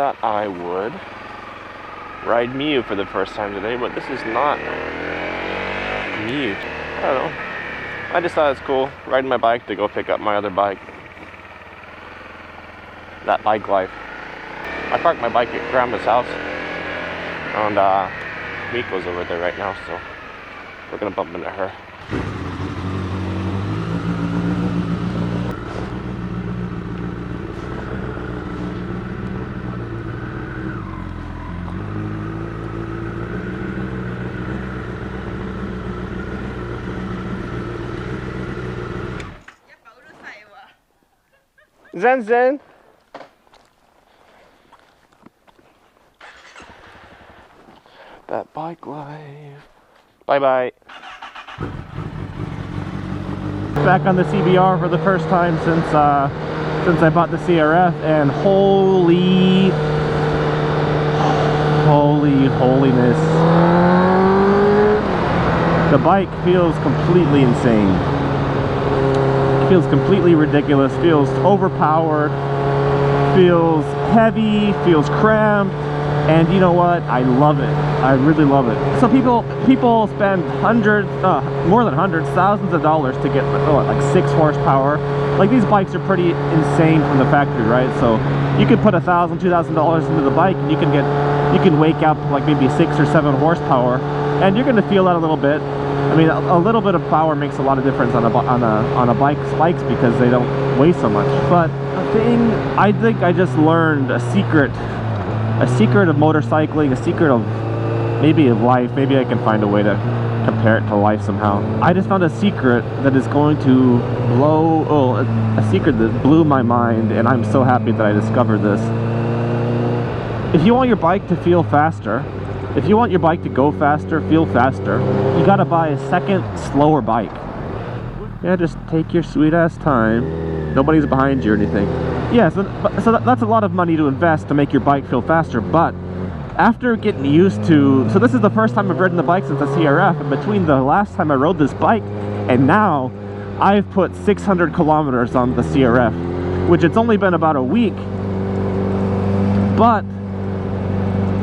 that I would ride Miu for the first time today, but this is not Miu. I don't know. I just thought it's cool riding my bike to go pick up my other bike. That bike life. I parked my bike at Grandma's house, and Miko's over there right now, so we're gonna bump into her. Zen Zen. That bike life. Bye bye. Back on the CBR for the first time since I bought the CRF, and holy holiness. The bike feels completely insane. Feels completely ridiculous, feels overpowered, feels heavy, feels cramped, and you know what? I love it. I really love it. So people spend more than hundreds, thousands of dollars to get like 6 horsepower. Like, these bikes are pretty insane from the factory, right? So you could put $1,000, $2,000 into the bike, and you can wake up like maybe 6 or 7 horsepower, and you're gonna feel that a little bit. I mean, a little bit of power makes a lot of difference on a bike's spikes because they don't weigh so much. But I think I just learned a secret of motorcycling, a secret of maybe of life. Maybe I can find a way to compare it to life somehow. I just found a secret that is going to a secret that blew my mind, and I'm so happy that I discovered this. If you want your bike to feel faster, if you want your bike to go faster, feel faster, you gotta buy a second, slower bike. Yeah, just take your sweet ass time. Nobody's behind you or anything. Yeah, so that's a lot of money to invest to make your bike feel faster, but after getting used to... So this is the first time I've ridden the bike since the CRF, and between the last time I rode this bike and now, I've put 600 kilometers on the CRF, which it's only been about a week, but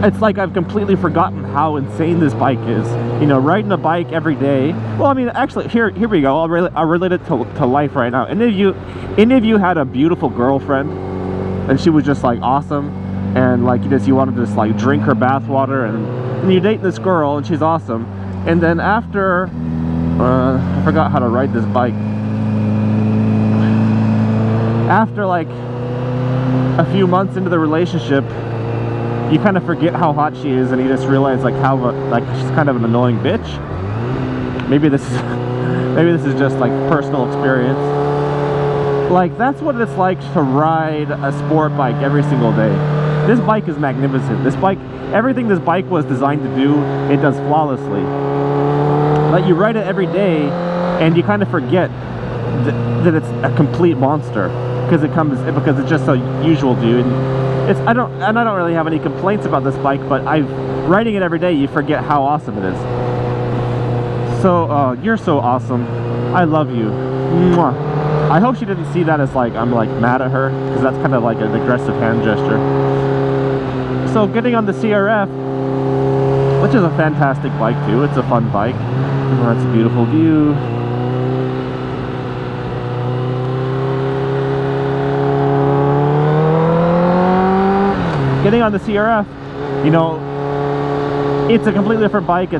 it's like I've completely forgotten how insane this bike is. You know, riding a bike every day. Well, I mean, actually, here we go. I'll relate it to life right now. Any of you had a beautiful girlfriend, and she was just like awesome, and like you wanted to just like drink her bathwater, and you're dating this girl, and she's awesome, and then after, I forgot how to ride this bike. After like a few months into the relationship, you kind of forget how hot she is, and you just realize like how she's kind of an annoying bitch. Maybe this is just like personal experience. Like, that's what it's like to ride a sport bike every single day. This bike is magnificent. This bike, everything this bike was designed to do, it does flawlessly. But you ride it every day, and you kind of forget that it's a complete monster because it's just so usual to you. And I don't really have any complaints about this bike, but riding it every day, you forget how awesome it is. So you're so awesome. I love you. Mwah. I hope she didn't see that as like I'm like mad at her, because that's kind of like an aggressive hand gesture. So getting on the CRF, which is a fantastic bike too. It's a fun bike. Oh, that's a beautiful view. Getting on the CRF, you know, it's a completely different bike.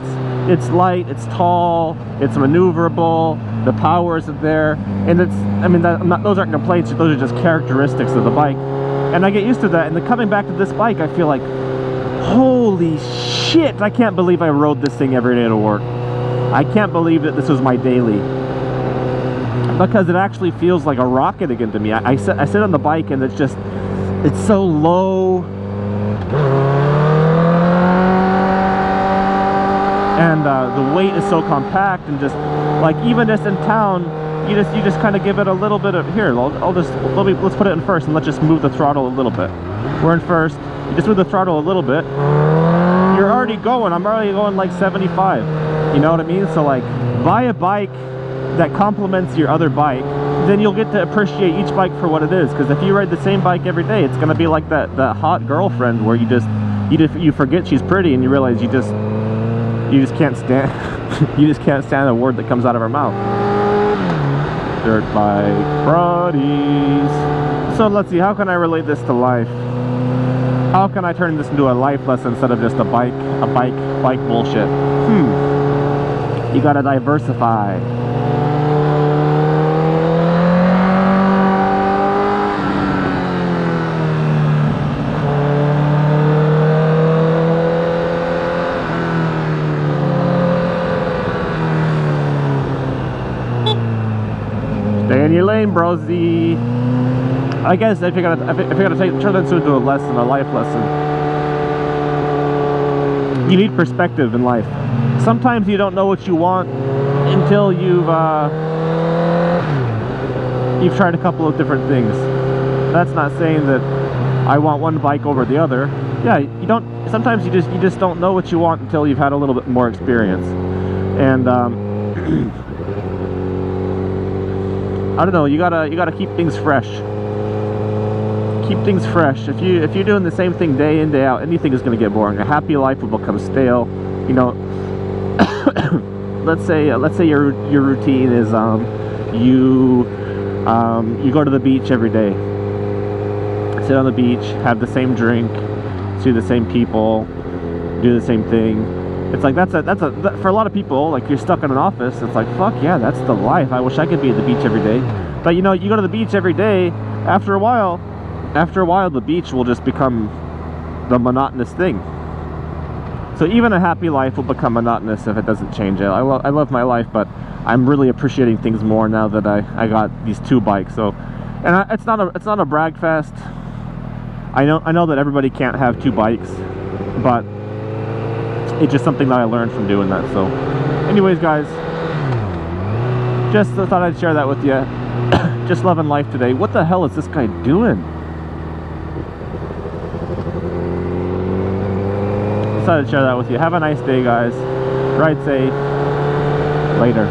It's light, it's tall, it's maneuverable, the power isn't there, and those aren't complaints, those are just characteristics of the bike. And I get used to that, and then coming back to this bike, I feel like, holy shit, I can't believe I rode this thing every day to work. I can't believe that this was my daily. Because it actually feels like a rocket again to me. I sit on the bike, and it's so low. And the weight is so compact, and just like, even just in town, you just kind of give it a little bit of, here, let's put it in first, and let's just move the throttle a little bit. We're in first, you just move the throttle a little bit, you're already going, I'm already going like 75, you know what I mean? So like, buy a bike that complements your other bike, then you'll get to appreciate each bike for what it is. Because if you ride the same bike every day, it's gonna be like that hot girlfriend where you forget she's pretty and you realize you just can't stand you just can't stand a word that comes out of her mouth. Dirt bike buddies. So let's see, how can I relate this to life? How can I turn this into a life lesson instead of just a bike bullshit? You gotta diversify. Stay in your lane, brosy. I guess if you're gonna turn this into a lesson, a life lesson, you need perspective in life. Sometimes you don't know what you want until you've tried a couple of different things. That's not saying that I want one bike over the other. Yeah, you don't. Sometimes you just don't know what you want until you've had a little bit more experience. And I don't know. You gotta keep things fresh. Keep things fresh. If you're doing the same thing day in, day out, anything is going to get boring. A happy life will become stale. You know, let's say your routine is you go to the beach every day, sit on the beach, have the same drink, see the same people, do the same thing. It's like that's for a lot of people, like, you're stuck in an office. It's like, fuck yeah, that's the life. I wish I could be at the beach every day. But you know, you go to the beach every day. After a while, the beach will just become the monotonous thing. So even a happy life will become monotonous if it doesn't change. I love my life, but I'm really appreciating things more now that I got these two bikes. So, and it's not a brag fest. I know that everybody can't have two bikes, but it's just something that I learned from doing that. So, anyways, guys, just thought I'd share that with you. Just loving life today. What the hell is this guy doing? Decided to share that with you. Have a nice day, guys. Ride safe. Later.